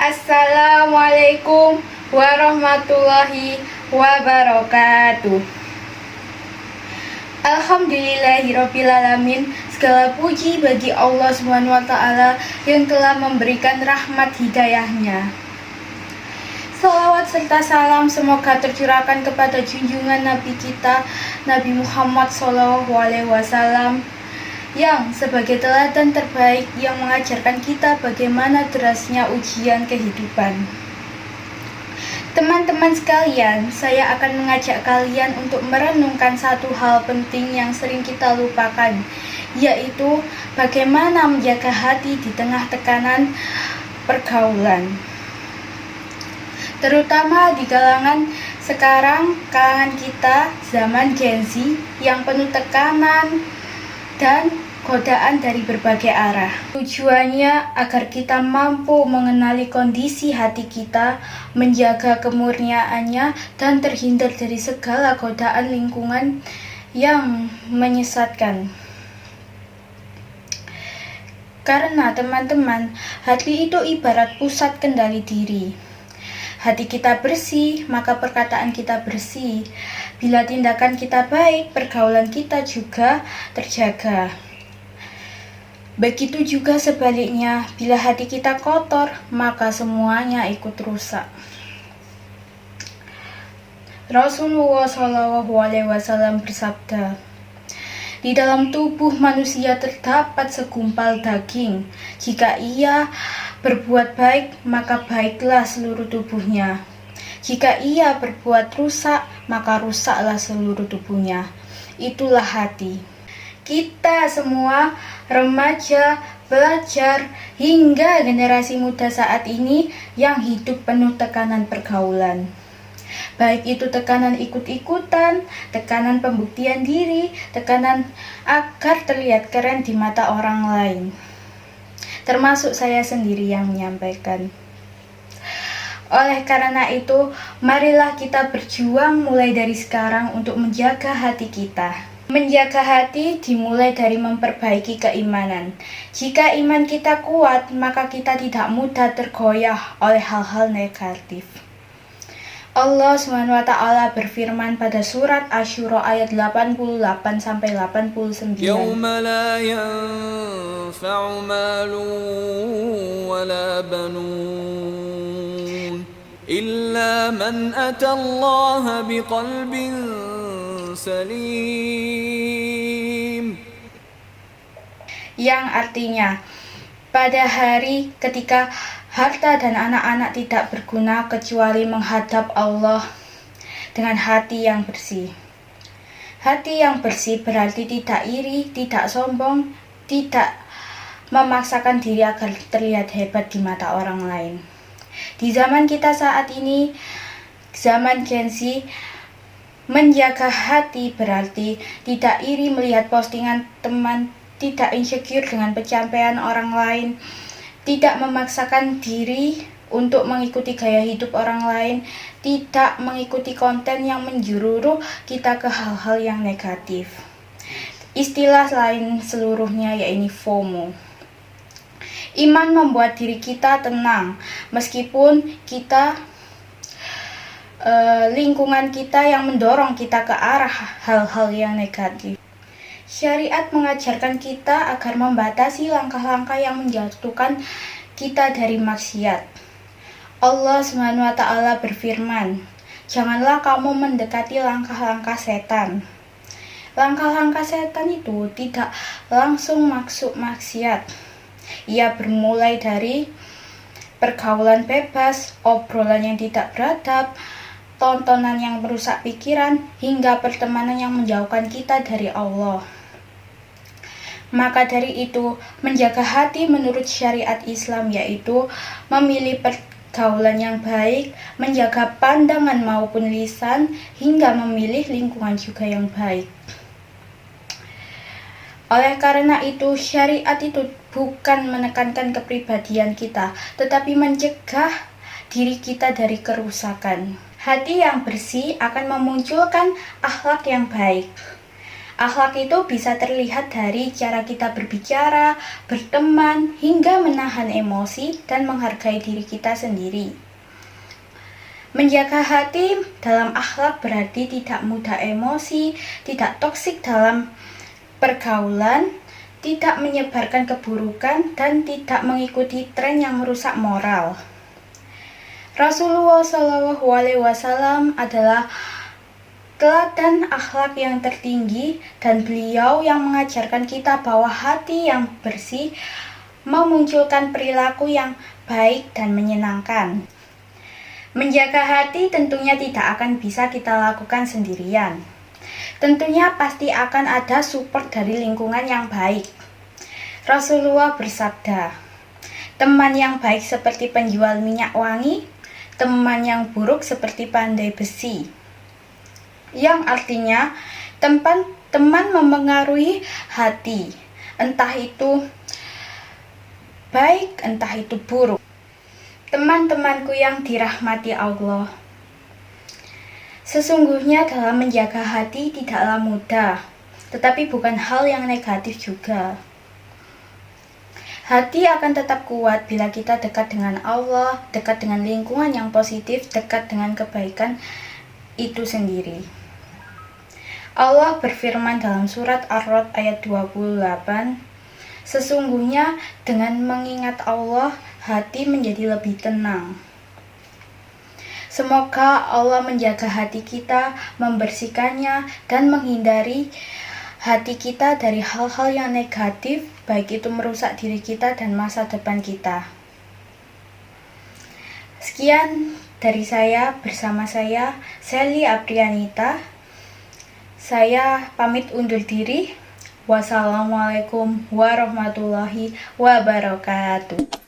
Assalamualaikum warahmatullahi wabarakatuh. Alhamdulillahirrabbilalamin. Segala puji bagi Allah SWT yang telah memberikan rahmat hidayahnya. Salawat serta salam semoga tercurahkan kepada junjungan Nabi kita, Nabi Muhammad SAW, yang sebagai teladan terbaik yang mengajarkan kita bagaimana derasnya ujian kehidupan. Teman-teman sekalian, saya akan mengajak kalian untuk merenungkan satu hal penting yang sering kita lupakan, yaitu bagaimana menjaga hati di tengah tekanan pergaulan. Terutama di kalangan sekarang, kalangan kita zaman Gen Z yang penuh tekanan dan godaan dari berbagai arah. Tujuannya agar kita mampu mengenali kondisi hati kita, menjaga kemurniaannya, dan terhindar dari segala godaan lingkungan yang menyesatkan. Karena teman-teman, hati itu ibarat pusat kendali diri. Hati kita bersih, maka perkataan kita bersih. Bila tindakan kita baik, pergaulan kita juga terjaga. Begitu juga sebaliknya, bila hati kita kotor, maka semuanya ikut rusak. Rasulullah SAW bersabda, "Di dalam tubuh manusia terdapat segumpal daging. Jika ia berbuat baik, maka baiklah seluruh tubuhnya. Jika ia berbuat rusak, maka rusaklah seluruh tubuhnya." Itulah hati. Kita semua, remaja, pelajar, hingga generasi muda saat ini yang hidup penuh tekanan pergaulan. Baik itu tekanan ikut-ikutan, tekanan pembuktian diri, tekanan agar terlihat keren di mata orang lain. Termasuk saya sendiri yang menyampaikan. Oleh karena itu, marilah kita berjuang mulai dari sekarang untuk menjaga hati kita. Menjaga hati dimulai dari memperbaiki keimanan. Jika iman kita kuat, maka kita tidak mudah tergoyah oleh hal-hal negatif. Allah SWT berfirman pada surat Asy-Syura ayat 88-89. Yauma la yanfa'u malun wala banun illa man atallaha biqalbin salim. Yang artinya, pada hari ketika harta dan anak-anak tidak berguna kecuali menghadap Allah dengan hati yang bersih. Hati yang bersih berarti tidak iri, tidak sombong, tidak memaksakan diri agar terlihat hebat di mata orang lain. Di zaman kita saat ini, zaman Gen Z, menjaga hati berarti tidak iri melihat postingan teman, tidak insecure dengan pencapaian orang lain, tidak memaksakan diri untuk mengikuti gaya hidup orang lain, tidak mengikuti konten yang menjururu kita ke hal-hal yang negatif. Istilah lain seluruhnya yaitu FOMO. Iman membuat diri kita tenang, meskipun kita lingkungan kita yang mendorong kita ke arah hal-hal yang negatif. Syariat mengajarkan kita agar membatasi langkah-langkah yang menjatuhkan kita dari maksiat. Allah SWT berfirman, "Janganlah kamu mendekati langkah-langkah setan." Langkah-langkah setan itu tidak langsung masuk maksiat. Ia bermulai dari pergaulan bebas, obrolan yang tidak beradab, tontonan yang merusak pikiran, hingga pertemanan yang menjauhkan kita dari Allah. Maka dari itu, menjaga hati menurut syariat Islam yaitu memilih pergaulan yang baik, menjaga pandangan maupun lisan, hingga memilih lingkungan juga yang baik. Oleh karena itu, syariat itu bukan menekankan kepribadian kita, tetapi mencegah diri kita dari kerusakan. Hati yang bersih akan memunculkan akhlak yang baik. Akhlak itu bisa terlihat dari cara kita berbicara, berteman, hingga menahan emosi dan menghargai diri kita sendiri. Menjaga hati dalam akhlak berarti tidak mudah emosi, tidak toksik dalam pergaulan, tidak menyebarkan keburukan, dan tidak mengikuti tren yang merusak moral. Rasulullah SAW adalah teladan akhlak yang tertinggi, dan beliau yang mengajarkan kita bahwa hati yang bersih memunculkan perilaku yang baik dan menyenangkan. Menjaga hati tentunya tidak akan bisa kita lakukan sendirian. Tentunya pasti akan ada support dari lingkungan yang baik. Rasulullah bersabda, teman yang baik seperti penjual minyak wangi, teman yang buruk seperti pandai besi. Yang artinya, teman memengaruhi hati, entah itu baik, entah itu buruk. Teman-temanku yang dirahmati Allah, sesungguhnya dalam menjaga hati tidaklah mudah, tetapi bukan hal yang negatif juga. Hati akan tetap kuat bila kita dekat dengan Allah, dekat dengan lingkungan yang positif, dekat dengan kebaikan itu sendiri. Allah berfirman dalam surat Ar-Ra'd ayat 28, sesungguhnya dengan mengingat Allah, hati menjadi lebih tenang. Semoga Allah menjaga hati kita, membersihkannya, dan menghindari hati kita dari hal-hal yang negatif, baik itu merusak diri kita dan masa depan kita. Sekian dari saya, bersama saya, Sally Aprianita. Saya pamit undur diri. Wassalamualaikum warahmatullahi wabarakatuh.